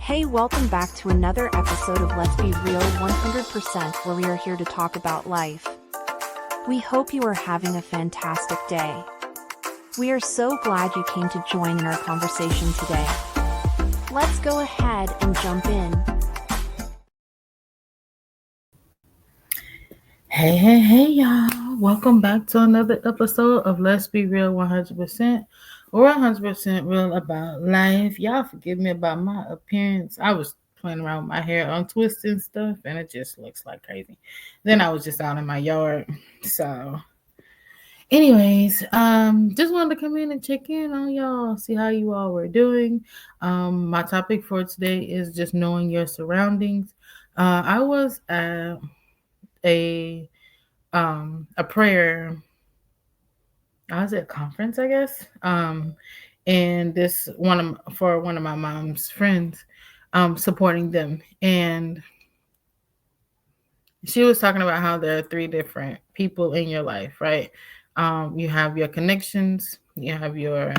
Hey, welcome back to another episode of Let's Be Real 100%, where we are here to talk about life. We hope you are having a fantastic day. We are so glad you came to join in our conversation today. Let's go ahead and jump in. Hey, y'all. Welcome back to another episode of Let's Be Real 100%. We're 100% real about life. Y'all forgive me about my appearance. I was playing around with my hair, untwisting stuff, and it just looks like crazy. Then I was just out in my yard. So, anyways, just wanted to come in and check in on y'all, see how you all were doing. My topic for today is just knowing your surroundings. I was at a prayer, I was at a conference, I guess. And this for one of my mom's friends, supporting them. And she was talking about how there are three different people in your life, right? You have your connections, you have your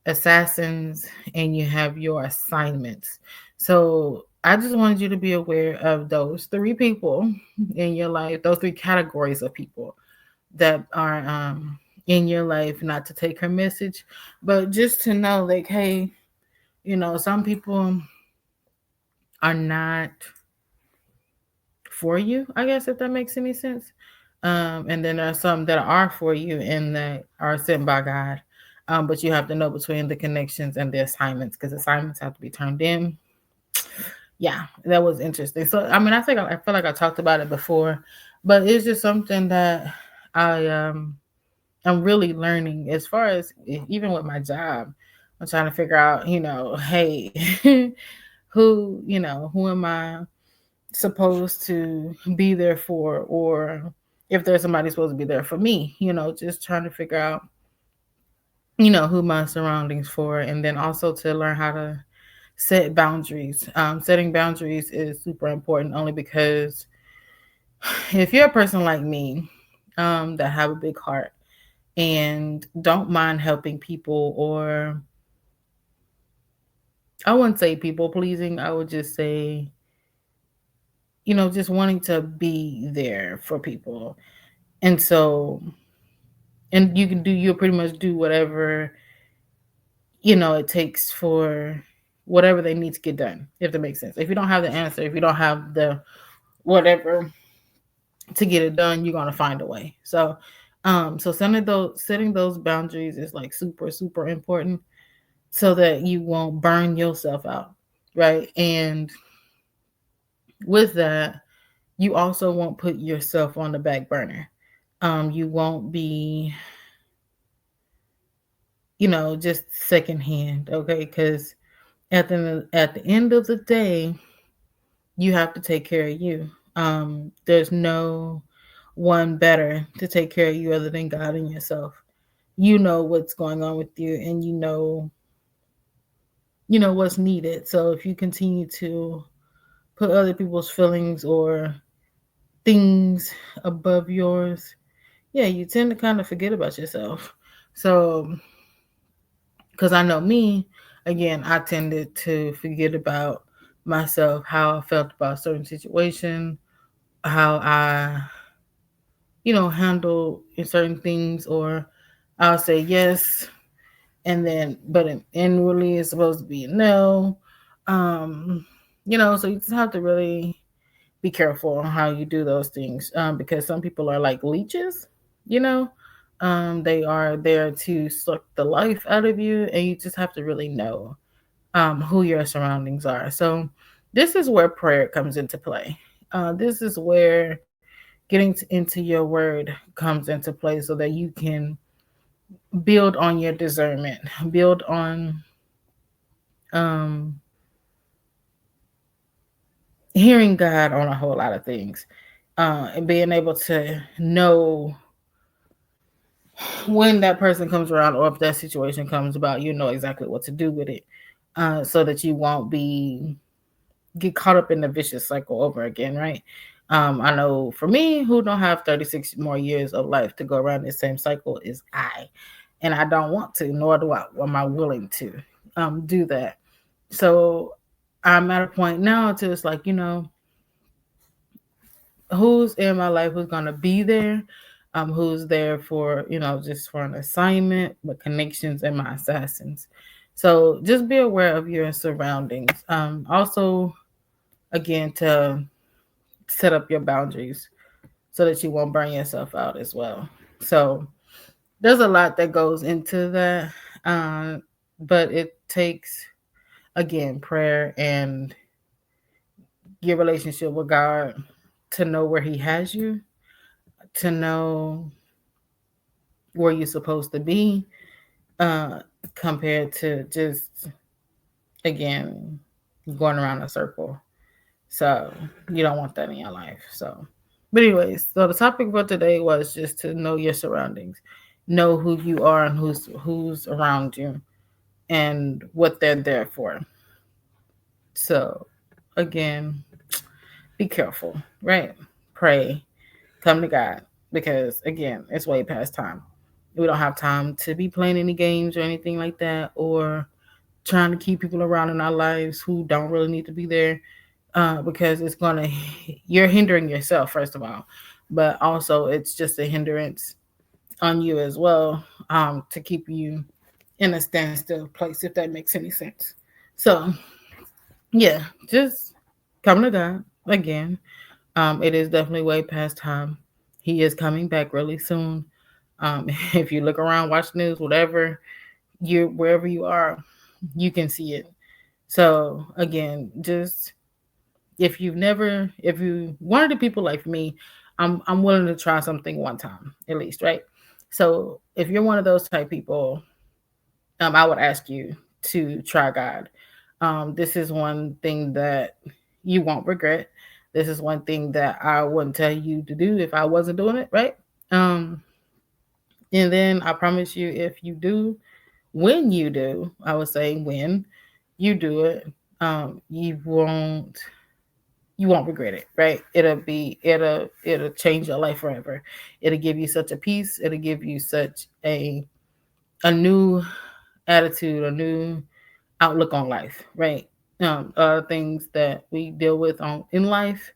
assassins, and you have your assignments. So I just wanted you to be aware of those three people in your life, those three categories of people that are in your life, not to take her message, but just to know, like, hey, some people are not for you, I guess, if that makes any sense. And then there are some that are for you and that are sent by God. But you have to know between the connections and the assignments, because assignments have to be turned in. Yeah, that was interesting. So, I mean, I feel like I talked about it before, but it's just something that I'm really learning as far as even with my job. I'm trying to figure out, hey, who am I supposed to be there for, or if there's somebody supposed to be there for me, just trying to figure out, who my surroundings for, and then also to learn how to set boundaries. Setting boundaries is super important only because if you're a person like me, that have a big heart and don't mind helping people, or I wouldn't say people pleasing, I would just say, just wanting to be there for people. And so, and you'll pretty much do whatever, it takes for whatever they need to get done, if that makes sense. If you don't have the answer, if you don't have the whatever to get it done, you're going to find a way. So setting those boundaries is like super, super important, so that you won't burn yourself out, right? And with that, you also won't put yourself on the back burner. You won't be, just secondhand, okay? Because at the end of the day, you have to take care of you. There's no one better to take care of you other than God and yourself. You know what's going on with you, and you know what's needed. So if you continue to put other people's feelings or things above yours, yeah, you tend to kind of forget about yourself. So, because I know me, again, I tended to forget about myself, how I felt about certain situation, how I, handle in certain things, or I'll say yes, and then, but inwardly it's supposed to be a no. Um, so you just have to really be careful on how you do those things, because some people are like leeches, you know. They are there to suck the life out of you, and you just have to really know who your surroundings are. So, this is where prayer comes into play. This is where getting into your word comes into play, so that you can build on your discernment, build on um, hearing God on a whole lot of things, and being able to know when that person comes around, or if that situation comes about, you know exactly what to do with it, so that you won't get caught up in the vicious cycle over again, right? I know for me, who don't have 36 more years of life to go around the same cycle is I, and I don't want to, nor am I willing to do that. So I'm at a point now to it's like, who's in my life who's gonna be there, who's there for, just for an assignment, but connections and my assassins. So just be aware of your surroundings. Also, again, to set up your boundaries so that you won't burn yourself out as well. So there's a lot that goes into that, but it takes, again, prayer and your relationship with God to know where He has you, to know where you're supposed to be, compared to just, again, going around a circle. So you don't want that in your life. So, but anyways, so the topic for today was just to know your surroundings, know who you are and who's around you, and what they're there for. So, again, be careful, right? Pray, come to God, because again, it's way past time. We don't have time to be playing any games or anything like that, or trying to keep people around in our lives who don't really need to be there, because you're hindering yourself, first of all, but also it's just a hindrance on you as well, to keep you in a standstill place, if that makes any sense. So, yeah, just come to God again. It is definitely way past time. He is coming back really soon. If you look around, watch news, whatever, wherever you are, you can see it. So again, just if you one of the people like me, I'm willing to try something one time at least, right? So if you're one of those type people, I would ask you to try God. This is one thing that you won't regret. This is one thing that I wouldn't tell you to do if I wasn't doing it, right? And then I promise you, if you do, when you do, I would say when you do it, you won't regret it, right? It'll change your life forever. It'll give you such a peace. It'll give you such a new attitude, a new outlook on life, right? Things that we deal with in life,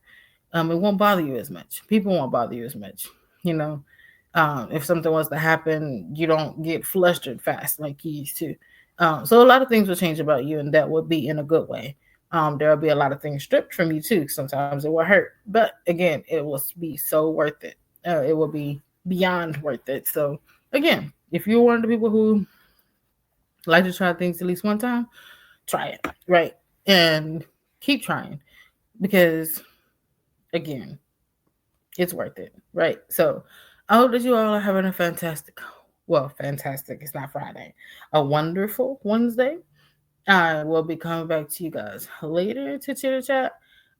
it won't bother you as much. People won't bother you as much. If something was to happen, you don't get flustered fast like you used to. So a lot of things will change about you, and that will be in a good way. There will be a lot of things stripped from you too. Sometimes it will hurt, but again, it will be so worth it. It will be beyond worth it. So again, if you're one of the people who like to try things at least one time, try it, right? And keep trying, because again, it's worth it, right? So I hope that you all are having a fantastic, it's not Friday, a wonderful Wednesday. I will be coming back to you guys later to chitter chat.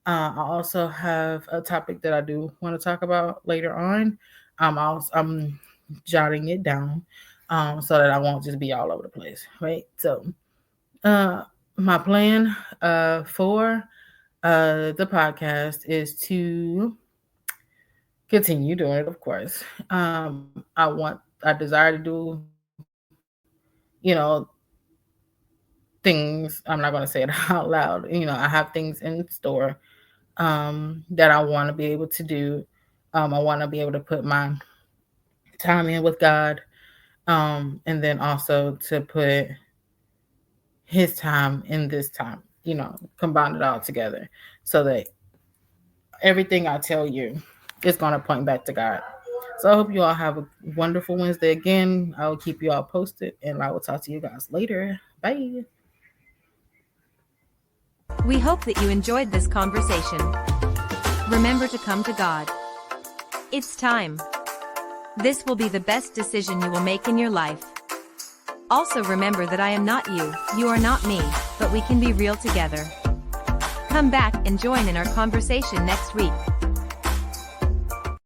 I also have a topic that I do want to talk about later on. I'm jotting it down, so that I won't just be all over the place, right? So, my plan for the podcast is to continue doing it, of course. I desire to do, things. I'm not going to say it out loud. I have things in store, that I want to be able to do. I want to be able to put my time in with God, and then also to put His time in this time, combine it all together, so that everything I tell you is going to point back to God. So I hope you all have a wonderful Wednesday again. I will keep you all posted, and I will talk to you guys later. Bye. We hope that you enjoyed this conversation. Remember to come to God. It's time. This will be the best decision you will make in your life. Also remember that I am not you, you are not me, but we can be real together. Come back and join in our conversation next week.